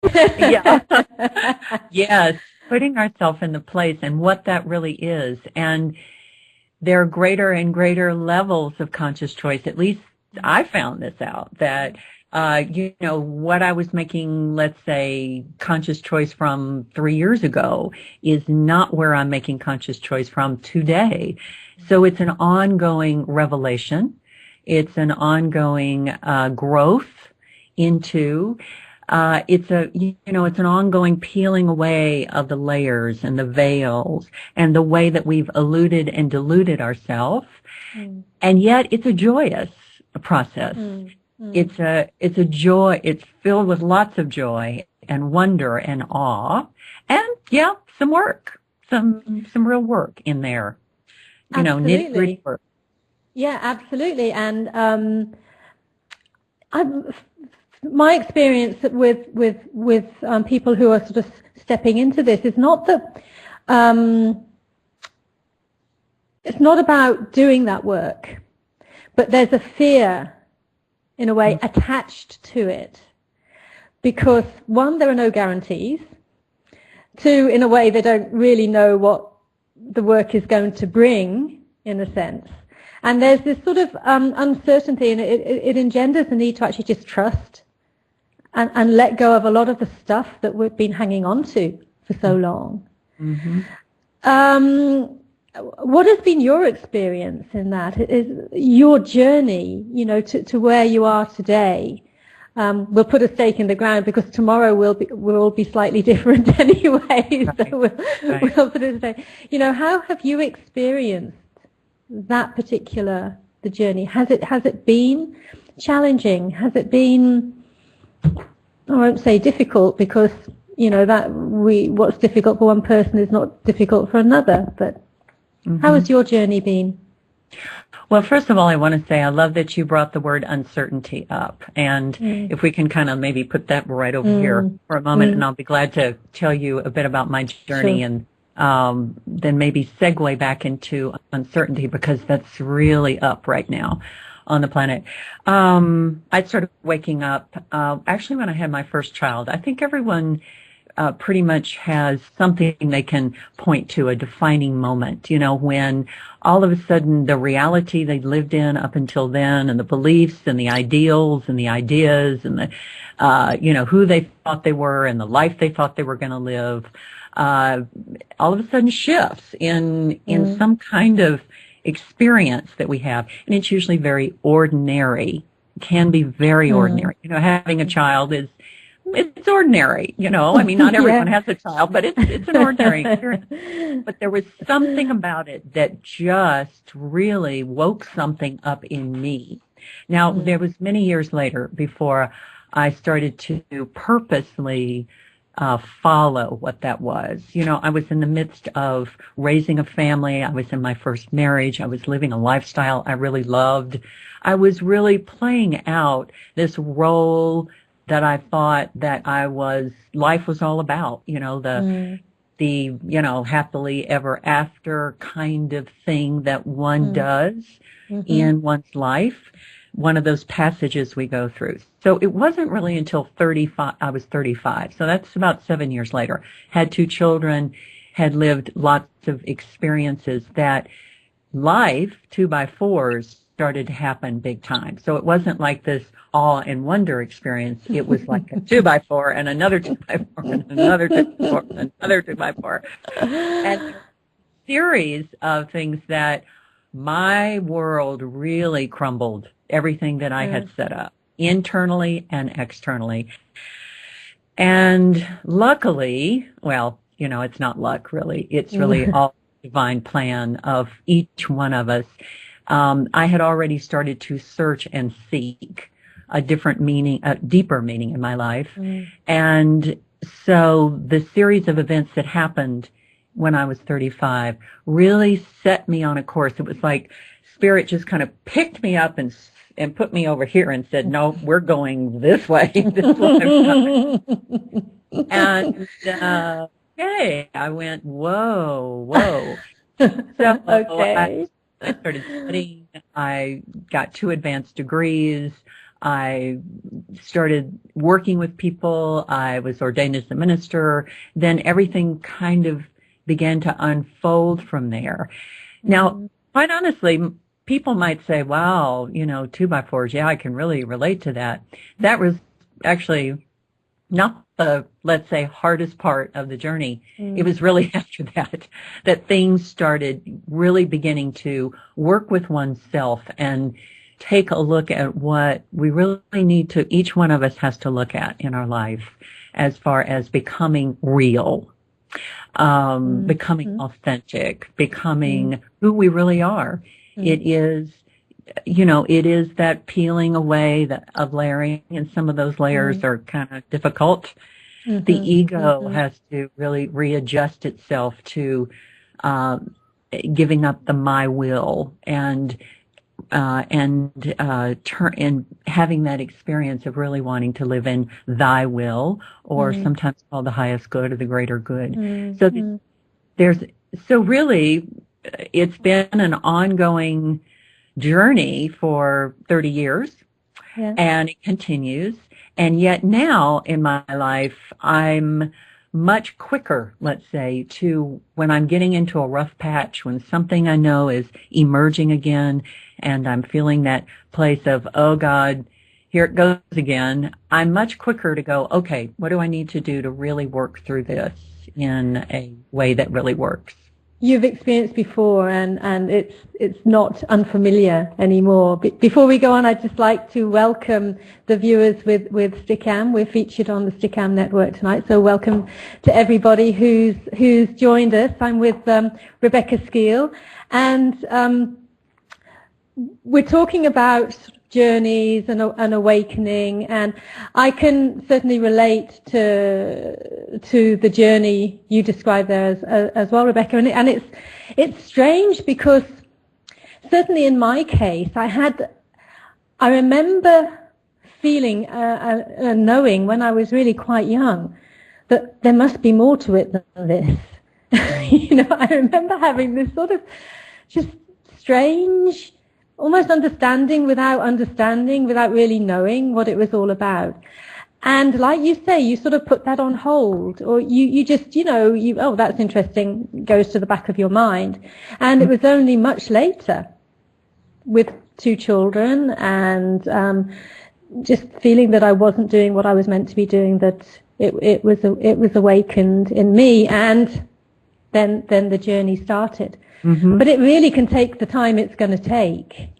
Yeah. Yes. Putting ourselves in the place and what that really is. And there are greater and greater levels of conscious choice. At least I found this out that, what I was making, let's say, conscious choice from 3 years ago is not where I'm making conscious choice from today. So it's an ongoing revelation. It's an ongoing growth into. It's an ongoing peeling away of the layers and the veils and the way that we've eluded and deluded ourselves. Mm. And yet it's a joyous process. Mm. Mm. It's a joy. It's filled with lots of joy and wonder and awe and some work, some real work in there, nitty-gritty work. Yeah, absolutely. And, my experience with people who are sort of stepping into this is not that it's not about doing that work, but there's a fear, in a way, attached to it, because one, there are no guarantees. Two, in a way, they don't really know what the work is going to bring, in a sense. And there's this sort of uncertainty, and it engenders the need to actually just trust and let go of a lot of the stuff that we've been hanging on to for so long. Mm-hmm. What has been your experience in that? Is your journey, to where you are today? We'll put a stake in the ground because tomorrow we'll be slightly different anyway. Right. So we'll put it today. How have you experienced that the journey? Has it been challenging? Has it been, I won't say difficult, because what's difficult for one person is not difficult for another, but how has your journey been? Well, first of all, I want to say I love that you brought the word uncertainty up, and if we can kind of maybe put that right over here for a moment, and I'll be glad to tell you a bit about my journey. Sure. And then maybe segue back into uncertainty, because that's really up right now on the planet. I started waking up actually when I had my first child. I think everyone pretty much has something they can point to, a defining moment, when all of a sudden the reality they lived in up until then, and the beliefs and the ideals and the ideas and the, who they thought they were and the life they thought they were going to live, all of a sudden shifts in some kind of experience that we have. And it's usually very ordinary, can be very ordinary. Having a child it's ordinary, I mean, not everyone has a child, but it's an ordinary experience. But there was something about it that just really woke something up in me. Now, there was many years later before I started to purposely follow what that was. I was in the midst of raising a family. I was in my first marriage. I was living a lifestyle I really loved. I was really playing out this role that I thought that life was all about, the happily ever after kind of thing that one does in one's life. One of those passages we go through. So it wasn't really until I was 35. So that's about 7 years later. Had 2 children, had lived lots of experiences, that life, 2x4s, started to happen big time. So it wasn't like this awe and wonder experience. It was like a 2x4 and another 2x4 and another 2x4 and another 2x4. And a series of things that my world really crumbled. Everything that I had set up, internally and externally. And luckily, well, it's not luck really. It's really all divine plan of each one of us. I had already started to search and seek a different meaning, a deeper meaning in my life. And so the series of events that happened when I was 35 really set me on a course. It was like Spirit just kind of picked me up and put me over here and said, no, we're going this way. This way. And I went, whoa. So okay. I started studying. I got 2 advanced degrees. I started working with people. I was ordained as a minister. Then everything kind of began to unfold from there. Now, quite honestly, people might say, wow, 2x4s, yeah, I can really relate to that. That was actually not the, let's say, hardest part of the journey. It was really after that things started really beginning to work with oneself and take a look at what we really need to, each one of us has to look at in our life as far as becoming real, becoming authentic, becoming who we really are. It is, it is that peeling away of layering, and some of those layers are kind of difficult. The ego has to really readjust itself to giving up the my will and having that experience of really wanting to live in thy will, or sometimes called the highest good or the greater good. So really, it's been an ongoing journey for 30 years, and it continues. And yet now in my life, I'm much quicker, let's say, to when I'm getting into a rough patch, when something I know is emerging again, and I'm feeling that place of, oh God, here it goes again. I'm much quicker to go, okay, what do I need to do to really work through this in a way that really works? You've experienced before, and it's not unfamiliar anymore. Before we go on, I'd just like to welcome the viewers with Stickam. We're featured on the Stickam network tonight, so welcome to everybody who's joined us. I'm with Rebecca Skeel, and we're talking about journeys and awakening, and I can certainly relate to the journey you described there as well, Rebecca. And it's strange because certainly in my case, I remember feeling and knowing when I was really quite young that there must be more to it than this. I remember having this sort of just strange, almost understanding without really knowing what it was all about. And like you say, you sort of put that on hold, or you just, oh, that's interesting, goes to the back of your mind. And it was only much later, with 2 children and just feeling that I wasn't doing what I was meant to be doing, that it was awakened in me, and then the journey started. But it really can take the time it's going to take,